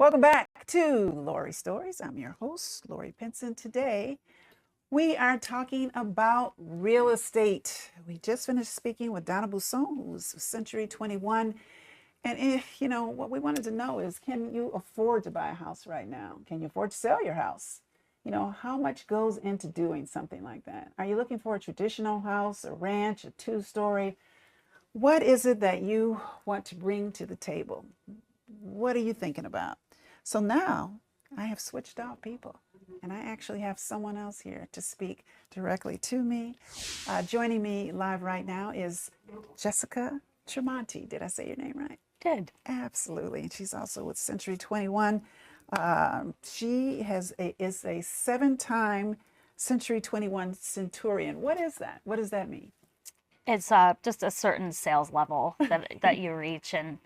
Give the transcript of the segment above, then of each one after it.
Welcome back to Lori Stories. I'm your host, Lori Pinson. Today, we are talking about real estate. We just finished speaking with Donna Busson, who's Century 21. And what we wanted to know is, can you afford to buy a house right now? Can you afford to sell your house? How much goes into doing something like that? Are you looking for a traditional house, a ranch, a two-story? What is it that you want to bring to the table? What are you thinking about? So now I have switched out people, and I actually have someone else here to speak directly to me. Joining me live right now is Jessica Tremonti. Did I say your name right? Did. Absolutely. And she's also with Century 21. She is a seven-time Century 21 Centurion. What is that? What does that mean? It's just a certain sales level that you reach, and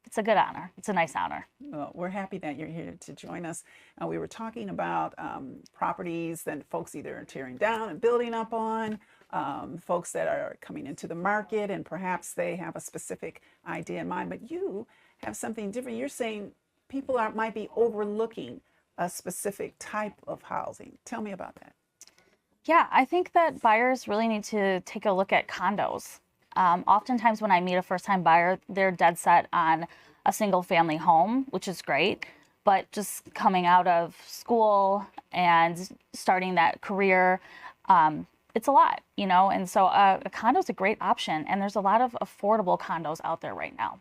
it's a good honor. It's a nice honor. Well, we're happy that you're here to join us. We were talking about properties that folks either are tearing down and building up on, folks that are coming into the market, and perhaps they have a specific idea in mind, but you have something different. You're saying people might be overlooking a specific type of housing. Tell me about that. Yeah, I think that buyers really need to take a look at condos. Oftentimes when I meet a first-time buyer, they're dead set on a single-family home, which is great, but just coming out of school and starting that career, it's a lot, and so a condo is a great option, and there's a lot of affordable condos out there right now.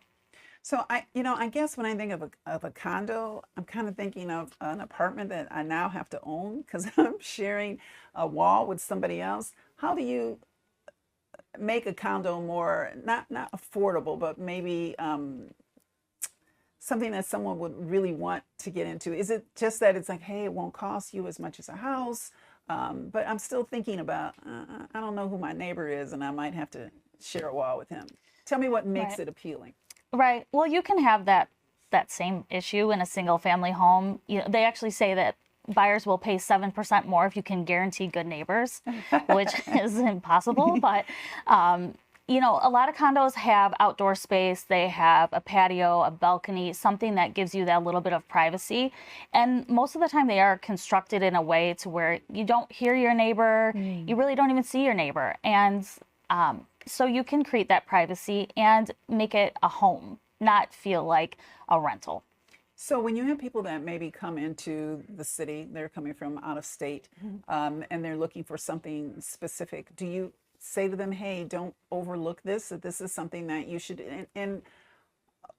So I guess when I think of a condo, I'm kind of thinking of an apartment that I now have to own because I'm sharing a wall with somebody else. How do you make a condo more not affordable, but maybe something that someone would really want to get into? Is it just that it's like, hey, it won't cost you as much as a house? But I'm still thinking about, I don't know who my neighbor is, and I might have to share a wall with him. Tell me what makes it appealing. Right. Well, you can have that same issue in a single family home. They actually say that buyers will pay 7% more if you can guarantee good neighbors, which is impossible. But, a lot of condos have outdoor space. They have a patio, a balcony, something that gives you that little bit of privacy. And most of the time they are constructed in a way to where you don't hear your neighbor. You really don't even see your neighbor. And so you can create that privacy and make it a home, not feel like a rental. So when you have people that maybe come into the city, they're coming from out of state, and they're looking for something specific, do you say to them, hey, don't overlook this, that this is something that you should, and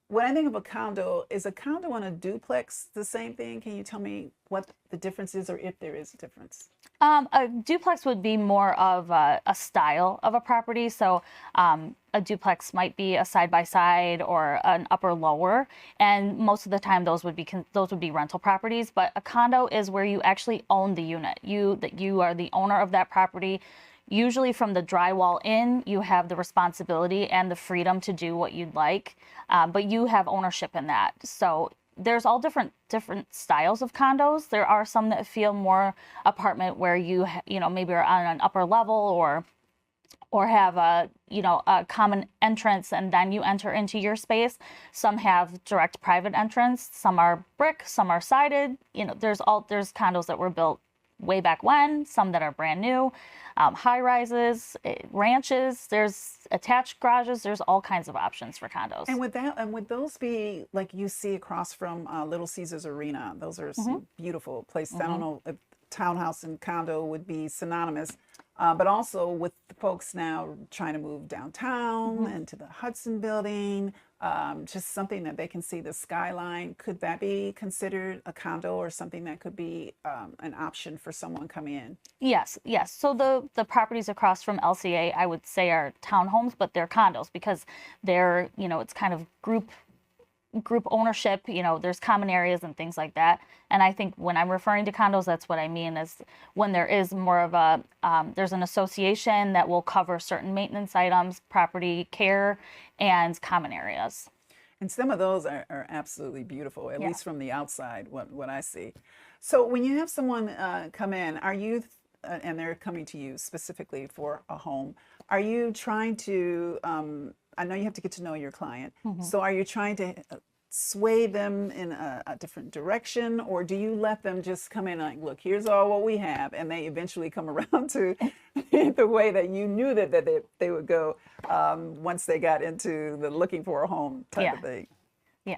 when I think of a condo, is a condo and a duplex the same thing? Can you tell me what the difference is, or if there is a difference? A duplex would be more of a style of a property. So a duplex might be a side-by-side or an upper-lower, and most of the time those would be rental properties. But a condo is where you actually own the unit. You are the owner of that property. Usually from the drywall in, you have the responsibility and the freedom to do what you'd like, but you have ownership in that. So there's all different styles of condos. There are some that feel more apartment, where you maybe are on an upper level or have a common entrance, and then you enter into your space. Some have direct private entrance. Some are brick. Some are sided. There's condos that were built way back when, some that are brand new, high rises, ranches, there's attached garages, there's all kinds of options for condos. And would those be like you see across from Little Caesars Arena? Those are some beautiful places. I don't know if townhouse and condo would be synonymous, but also with the folks now trying to move downtown and to the Hudson building, just something that they can see the skyline. Could that be considered a condo, or something that could be an option for someone coming in? Yes. So the properties across from LCA, I would say, are townhomes, but they're condos because they're, it's kind of group ownership. There's common areas and things like that. And I think when I'm referring to condos, that's what I mean, is when there is more of there's an association that will cover certain maintenance items, property care, and common areas. And some of those are absolutely beautiful, at least from the outside, what I see. So when you have someone come in, are you, and they're coming to you specifically for a home, are you trying to, I know you have to get to know your client, so are you trying to sway them in a different direction, or do you let them just come in like, look, here's all what we have, and they eventually come around to the way that you knew that they would go once they got into the looking for a home type of thing? Yeah.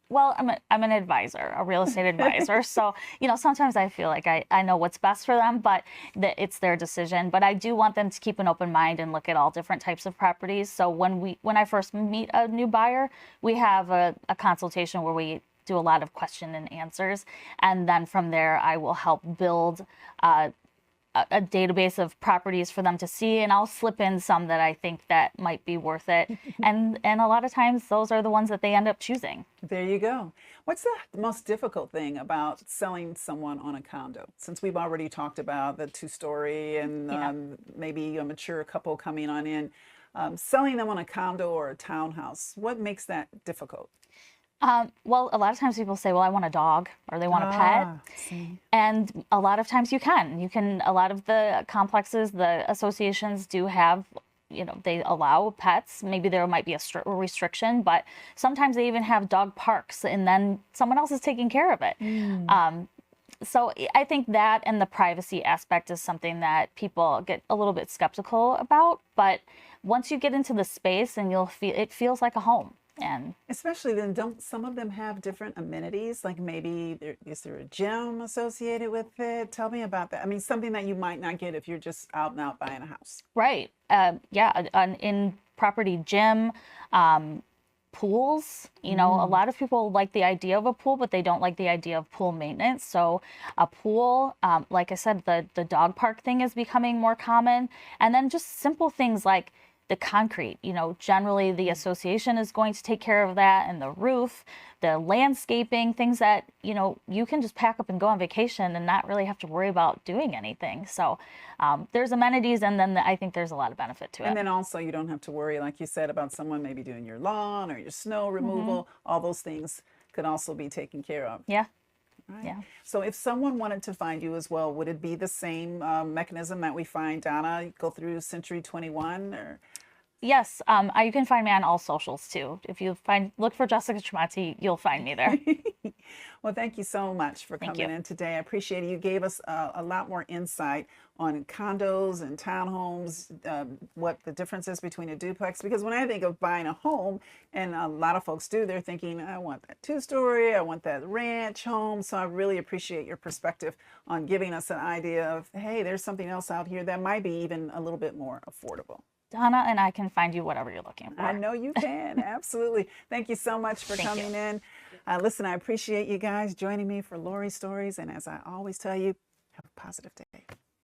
Well, I'm an advisor, a real estate advisor. So, sometimes I feel like I know what's best for them, but it's their decision. But I do want them to keep an open mind and look at all different types of properties. So when I first meet a new buyer, we have a consultation where we do a lot of question and answers. And then from there, I will help build a database of properties for them to see, and I'll slip in some that I think that might be worth it. and a lot of times those are the ones that they end up choosing. There you go. What's the most difficult thing about selling someone on a condo? Since we've already talked about the 2-story and maybe a mature couple coming on in, selling them on a condo or a townhouse, what makes that difficult? Well, a lot of times people say, well, I want a dog or they want a pet. See. And a lot of times you can, a lot of the complexes, the associations do have, they allow pets. Maybe there might be a restriction, but sometimes they even have dog parks and then someone else is taking care of it. So I think that and the privacy aspect is something that people get a little bit skeptical about. But once you get into the space and it feels like a home. And especially then, don't some of them have different amenities? Like maybe is there a gym associated with it? Tell me about that. I mean, something that you might not get if you're just out and out buying a house. Right. Yeah. An in-property gym, pools. A lot of people like the idea of a pool, but they don't like the idea of pool maintenance. So a pool, like I said, the dog park thing is becoming more common. And then just simple things like the concrete, generally the association is going to take care of that, and the roof, the landscaping, things that, you can just pack up and go on vacation and not really have to worry about doing anything. So there's amenities, and then I think there's a lot of benefit to it. And then also you don't have to worry, like you said, about someone maybe doing your lawn or your snow removal. All those things could also be taken care of. Yeah. Right. Yeah. So if someone wanted to find you as well, would it be the same mechanism that we find Donna? Go through Century 21 or? Yes, you can find me on all socials too. If you look for Jessica Chanti, you'll find me there. Well, thank you so much for coming in today. I appreciate it. You gave us a lot more insight on condos and townhomes, what the difference is between a duplex. Because when I think of buying a home, and a lot of folks do, they're thinking, I want that 2-story, I want that ranch home. So I really appreciate your perspective on giving us an idea of, hey, there's something else out here that might be even a little bit more affordable. Donna and I can find you whatever you're looking for. I know you can. Absolutely. Thank you so much for coming in. Listen, I appreciate you guys joining me for Lori Stories. And as I always tell you, have a positive day.